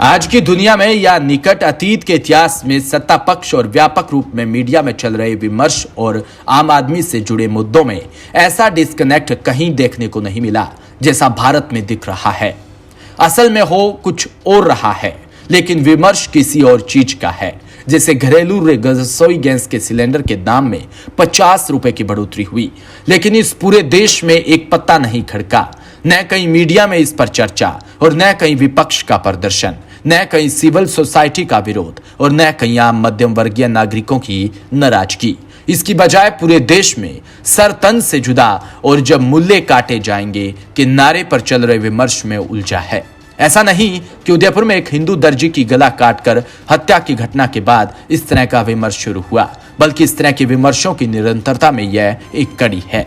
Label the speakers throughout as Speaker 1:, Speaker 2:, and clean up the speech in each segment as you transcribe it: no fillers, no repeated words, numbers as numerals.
Speaker 1: आज की दुनिया में या निकट अतीत के इतिहास में सत्ता पक्ष और व्यापक रूप में मीडिया में चल रहे विमर्श और आम आदमी से जुड़े मुद्दों में ऐसा डिस्कनेक्ट कहीं देखने को नहीं मिला जैसा भारत में दिख रहा है। असल में हो कुछ और रहा है, लेकिन विमर्श किसी और चीज का है। जैसे घरेलू रसोई गैस के सिलेंडर के दाम में 50 रुपए की बढ़ोतरी हुई, लेकिन इस पूरे देश में एक पत्ता नहीं खड़का। न कहीं मीडिया में इस पर चर्चा और न कहीं विपक्ष का प्रदर्शन, न कहीं सिविल सोसाइटी का विरोध और न कहीं आम मध्यम वर्गीय नागरिकों की नाराजगी। इसकी बजाय पूरे देश में सर तन से जुदा और जब मूल्य काटे जाएंगे के नारे पर चल रहे विमर्श में उलझा है। ऐसा नहीं कि उदयपुर में एक हिंदू दर्जी की गला काटकर हत्या की घटना के बाद इस तरह का विमर्श शुरू हुआ, बल्कि इस तरह के विमर्शों की निरंतरता में यह एक कड़ी है।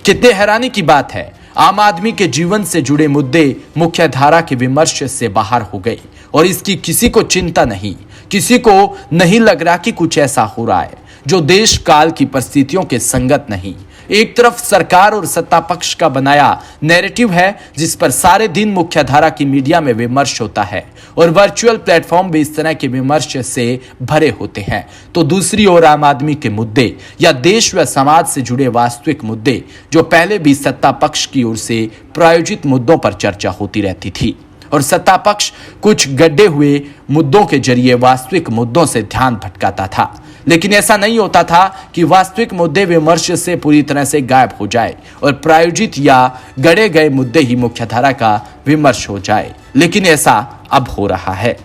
Speaker 1: कितने हैरानी की बात है, आम आदमी के जीवन से जुड़े मुद्दे मुख्य धारा के विमर्श से बाहर हो गए और इसकी किसी को चिंता नहीं। किसी को नहीं लग रहा कि कुछ ऐसा हो रहा है जो देश काल की परिस्थितियों के संगत नहीं। एक तरफ सरकार और सत्ता पक्ष का बनाया नैरेटिव है जिस पर सारे दिन मुख्यधारा की मीडिया में विमर्श होता है और वर्चुअल प्लेटफॉर्म भी इस तरह के विमर्श से भरे होते हैं, तो दूसरी ओर आम आदमी के मुद्दे या देश व समाज से जुड़े वास्तविक मुद्दे जो पहले भी सत्ता पक्ष की ओर से प्रायोजित मुद्दों पर चर्चा होती रहती थी और सत्ता पक्ष कुछ गड्ढे हुए मुद्दों के जरिए वास्तविक मुद्दों से ध्यान भटकाता था। लेकिन ऐसा नहीं होता था कि वास्तविक मुद्दे विमर्श से पूरी तरह से गायब हो जाए और प्रायोजित या गढ़े गए मुद्दे ही मुख्यधारा का विमर्श हो जाए, लेकिन ऐसा अब हो रहा है।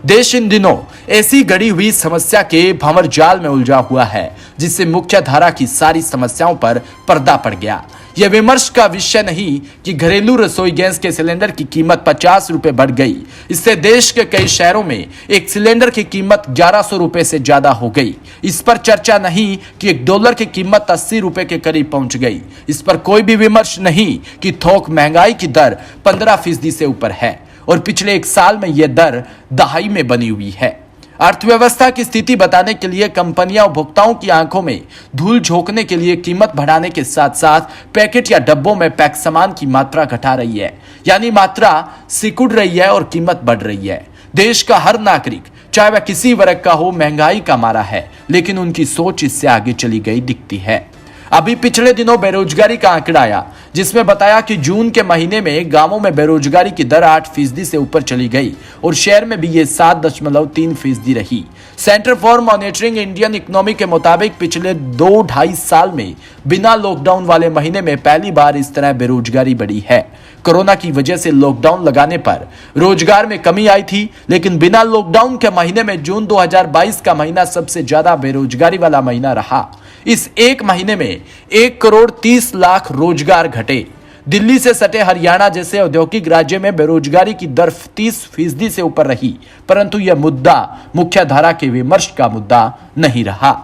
Speaker 1: देश इन दिनों ऐसी गड़ी हुई समस्या के भंवर जाल में उलझा हुआ है जिससे मुख्यधारा की सारी समस्याओं पर पर्दा पड़ गया। यह विमर्श का विषय नहीं कि घरेलू रसोई गैस के सिलेंडर की कीमत 50 रुपए बढ़ गई, इससे देश के कई शहरों में एक सिलेंडर की कीमत 1100 रुपए से ज्यादा हो गई। इस पर चर्चा नहीं कि $1 की कीमत 80 रुपए के करीब पहुंच गई। इस पर कोई भी विमर्श नहीं कि थोक महंगाई की दर 15% से ऊपर है और पिछले एक साल में यह दर दहाई में बनी हुई है। अर्थव्यवस्था की स्थिति बताने के लिए कंपनियां उपभोक्ताओं की आंखों में धूल झोंकने के लिए कीमत बढ़ाने के साथ साथ पैकेट या डब्बों में पैक सामान की मात्रा घटा रही है, यानी मात्रा सिकुड़ रही है और कीमत बढ़ रही है। देश का हर नागरिक, चाहे वह किसी वर्ग का हो, महंगाई का मारा है, लेकिन उनकी सोच इससे आगे चली गई दिखती है। अभी पिछले दिनों बेरोजगारी का आंकड़ा आया जिसमें बताया कि जून के महीने में गांवों में बेरोजगारी की दर 8% से ऊपर चली गई और शहर में भी ये 7.3% रही। Centre for monitoring Indian economy के मुताबिक पिछले 2-2.5 साल में बिना लॉकडाउन वाले महीने में पहली बार इस तरह बेरोजगारी बढ़ी है। कोरोना की वजह से लॉकडाउन लगाने पर रोजगार में कमी आई थी, लेकिन बिना लॉकडाउन के महीने में जून 2022 का महीना सबसे ज्यादा बेरोजगारी वाला महीना रहा। इस एक महीने में 1,30,00,000 रोजगार घटे। दिल्ली से सटे हरियाणा जैसे औद्योगिक राज्य में बेरोजगारी की दर 30% से ऊपर रही, परंतु यह मुद्दा मुख्यधारा के विमर्श का मुद्दा नहीं रहा।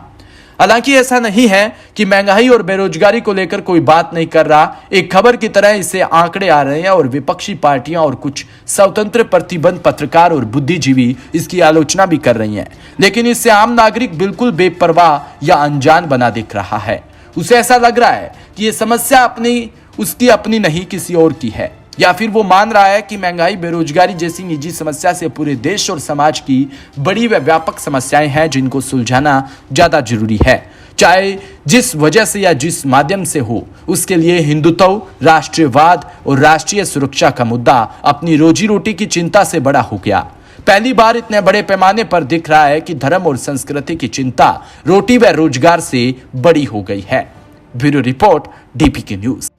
Speaker 1: हालांकि ऐसा नहीं है कि महंगाई और बेरोजगारी को लेकर कोई बात नहीं कर रहा। एक खबर की तरह इसे आंकड़े आ रहे हैं और विपक्षी पार्टियां और कुछ स्वतंत्र प्रतिबंध पत्रकार और बुद्धिजीवी इसकी आलोचना भी कर रही हैं, लेकिन इससे आम नागरिक बिल्कुल बेपरवाह या अनजान बना दिख रहा है। उसे ऐसा लग रहा है कि ये समस्या उसकी अपनी नहीं किसी और की है, या फिर वो मान रहा है कि महंगाई बेरोजगारी जैसी निजी समस्या से पूरे देश और समाज की बड़ी व व्यापक समस्याएं हैं जिनको सुलझाना ज्यादा जरूरी है, चाहे जिस वजह से या जिस माध्यम से हो। उसके लिए हिंदुत्व, राष्ट्रीयवाद और राष्ट्रीय सुरक्षा का मुद्दा अपनी रोजी रोटी की चिंता से बड़ा हो गया। पहली बार इतने बड़े पैमाने पर दिख रहा है कि धर्म और संस्कृति की चिंता रोटी व रोजगार से बड़ी हो गई है। Bureau report, DPK news.